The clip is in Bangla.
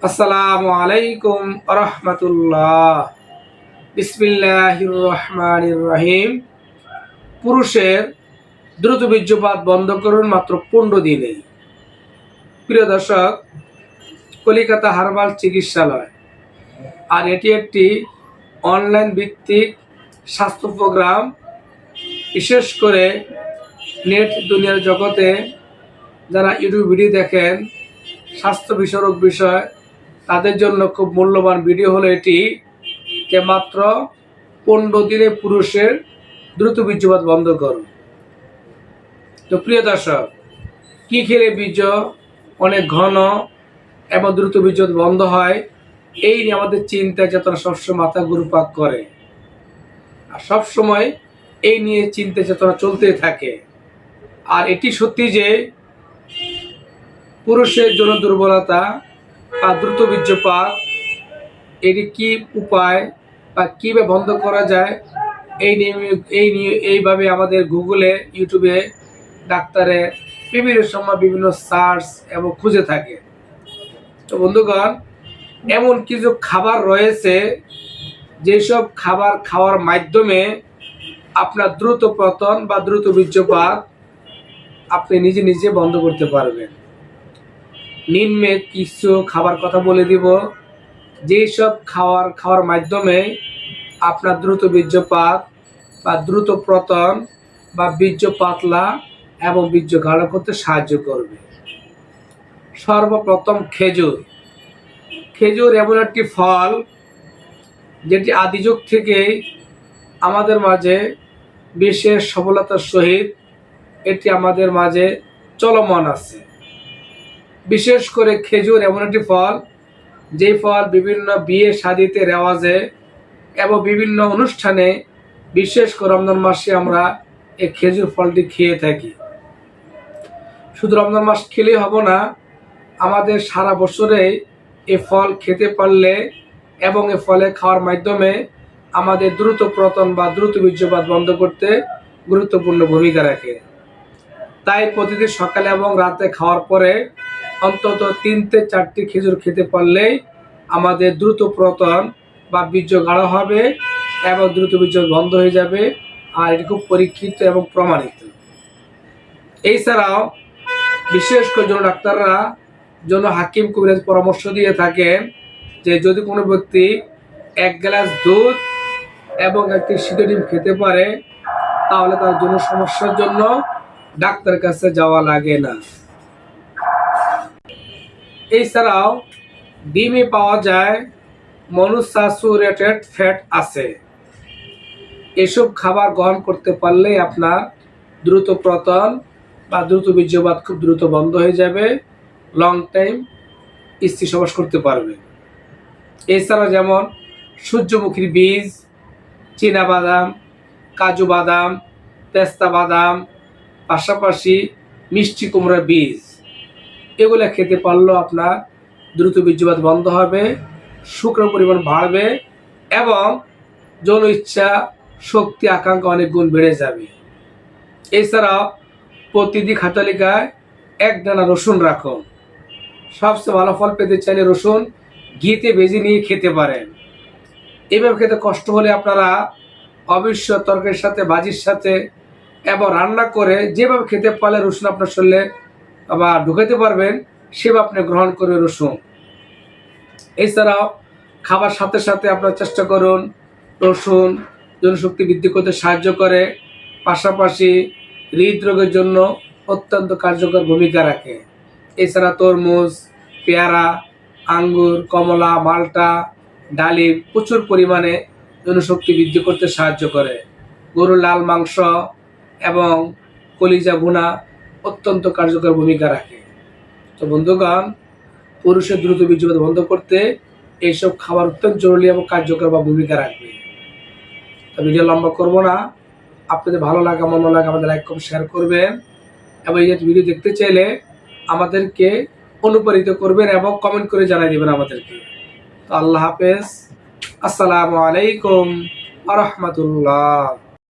আসসালামু আলাইকুম রাহমাতুল্লাহ। বিসমিল্লাহির রহমানির রহিম। পুরুষের দ্রুত বীর্যপাত বন্ধ করুন মাত্র 15 দিনে। প্রিয় দর্শক, কলিকাতা হার্বাল চিকিৎসালয় আর এটি একটি অনলাইন ভিত্তিক স্বাস্থ্য প্রোগ্রাম। বিশেষ করে নেট দুনিয়ার জগতে যারা ইউটিউব ভিডিও দেখেন স্বাস্থ্য বিষয়ক বিষয়, তাদের জন্য খুব মূল্যবান ভিডিও হলো এটি, যে মাত্র 15 দিনে পুরুষের দ্রুত বীর্যপাত বন্ধ করুন। তো প্রিয় দর্শক, কি খেলে বীর্য অনেক ঘন এবং দ্রুত বীর্যপাত বন্ধ হয়, এই নিয়ে আমাদের চিন্তা চেতনা সবসময় মাথা ঘুরপাক করে, আর সবসময় এই নিয়ে চিন্তা চেতনা চলতে থাকে। আর এটি সত্যি যে পুরুষের জন্য দুর্বলতা বা দ্রুত বীর্যপাত, এটি কি উপায় বা কীভাবে বন্ধ করা যায়, এইভাবে আমাদের গুগলে, ইউটিউবে ডাক্তারে বিভিন্ন সময় বিভিন্ন সার্চ এবং খুঁজে থাকে। তো বন্ধুগণ, এমন কিছু খাবার রয়েছে যেসব খাবার খাওয়ার মাধ্যমে আপনার দ্রুত পতন বা দ্রুত বীর্যপাত আপনি নিজে নিজে বন্ধ করতে পারবেন। নিম্নে কিছু খাবার কথা বলে দিব, যেই সব খাওয়ার মাধ্যমে আপনার দ্রুত বীর্যপাত বা দ্রুত পতন বা বীর্য পাতলা এবং বীর্য গাঢ় করতে সাহায্য করবে। সর্বপ্রথম খেজুর। খেজুর এমন একটি ফল যেটি আদিযুগ থেকেই আমাদের মাঝে বিশেষ সফলতার সহিত এটি আমাদের মাঝে চলমান আছে। বিশেষ করে খেজুর এমন একটি ফল, যেই ফল বিভিন্ন বিয়ে শাদিতে রেওয়াজে এবং বিভিন্ন অনুষ্ঠানে, বিশেষ করে রমজান মাসে আমরা এই খেজুর ফলটি খেয়ে থাকি। শুধু রমজান মাস খেলেই হবে না, আমাদের সারা বছরে এই ফল খেতে পারলে এবং এই ফলে খাওয়ার মাধ্যমে আমাদের দ্রুত পতন বা দ্রুত বীর্যপাত বন্ধ করতে গুরুত্বপূর্ণ ভূমিকা রাখে। তাই প্রতিদিন সকালে এবং রাতে খাওয়ার পরে অন্তত 3 থেকে 4টি খেজুর খেতে পারলেই আমাদের দ্রুত পতন বা বীর্য গাঢ় হবে এবং দ্রুত বীর্য বন্ধ হয়ে যাবে। আর এটি খুব পরীক্ষিত এবং প্রমাণিত। এছাড়াও বিশেষ করে ডাক্তাররা হাকিম কবিরাজ পরামর্শ দিয়ে থাকেন যে যদি কোনো ব্যক্তি 1 গ্লাস দুধ এবং একটি সিদ্ধ ডিম খেতে পারে, তাহলে তার জন্য সমস্যার জন্য ডাক্তারের কাছে যাওয়া লাগে না। এছাড়াও ডিমে পাওয়া যায় মনোস্যাচুরেটেড ফ্যাট আছে। এসব খাবার গ্রহণ করতে পারলে আপনার দ্রুত পতন বা দ্রুত বীর্যপাত খুব দ্রুত বন্ধ হয়ে যাবে, লং টাইম স্ত্রী সবাস করতে পারবে। এছাড়াও যেমন সূর্যমুখীর বীজ, চীনা বাদাম, কাজু বাদাম, পেস্তা বাদাম, পাশাপাশি মিষ্টি কুমড়ার বীজ, এগুলো খেতে পারলেও আপনার দ্রুত বীর্যপাত বন্ধ হবে, শুক্রের পরিমাণ বাড়বে এবং যৌন ইচ্ছা, শক্তি, আকাঙ্ক্ষা অনেক গুণ বেড়ে যাবে। এছাড়াও প্রতিদিন খাতালিকায় 1 দানা রসুন রাখুন। সবচেয়ে ভালো ফল পেতে চাইলে রসুন ঘিতে ভেজে নিয়ে খেতে পারেন। এইভাবে খেতে কষ্ট হলে আপনারা অবশ্যই তরকারির সাথে, ভাজির সাথে এবং রান্না করে যেভাবে খেতে পারলে রসুন আপনার শরীরে বা ঢুকাতে পারবেন, সেভাবে আপনি গ্রহণ করবেন রসুন। এছাড়াও খাবার সাথে সাথে আপনার চেষ্টা করুন, রসুন জনশক্তি বৃদ্ধি করতে সাহায্য করে, পাশাপাশি হৃদরোগের জন্য অত্যন্ত কার্যকর ভূমিকা রাখে। এছাড়া তরমুজ, পেয়ারা, আঙ্গুর, কমলা, মাল্টা, ডালিম প্রচুর পরিমাণে জনশক্তি বৃদ্ধি করতে সাহায্য করে। গরুর লাল মাংস এবং কলিজা ভুনা অত্যন্ত কার্যকর ভূমিকা রাখে। তো বন্ধুগণ, পুরুষের দ্রুত বীর্যপাত বন্ধ করতে এইসব খাবার অত্যন্ত জরুরি এবং কার্যকর বা ভূমিকা রাখবে। তো ভিডিও লম্বা করব না, আপনাদের ভালো লাগা মন্দ লাগা আমাদের লাইক কমেন্ট শেয়ার করবেন এবং এই ভিডিও দেখতে চাইলে আমাদেরকে অনুপ্রাণিত করবেন এবং কমেন্ট করে জানিয়ে দেবেন আমাদেরকে। তো আল্লাহ হাফেজ, আসসালামু আলাইকুম ওয়া রাহমাতুল্লাহ।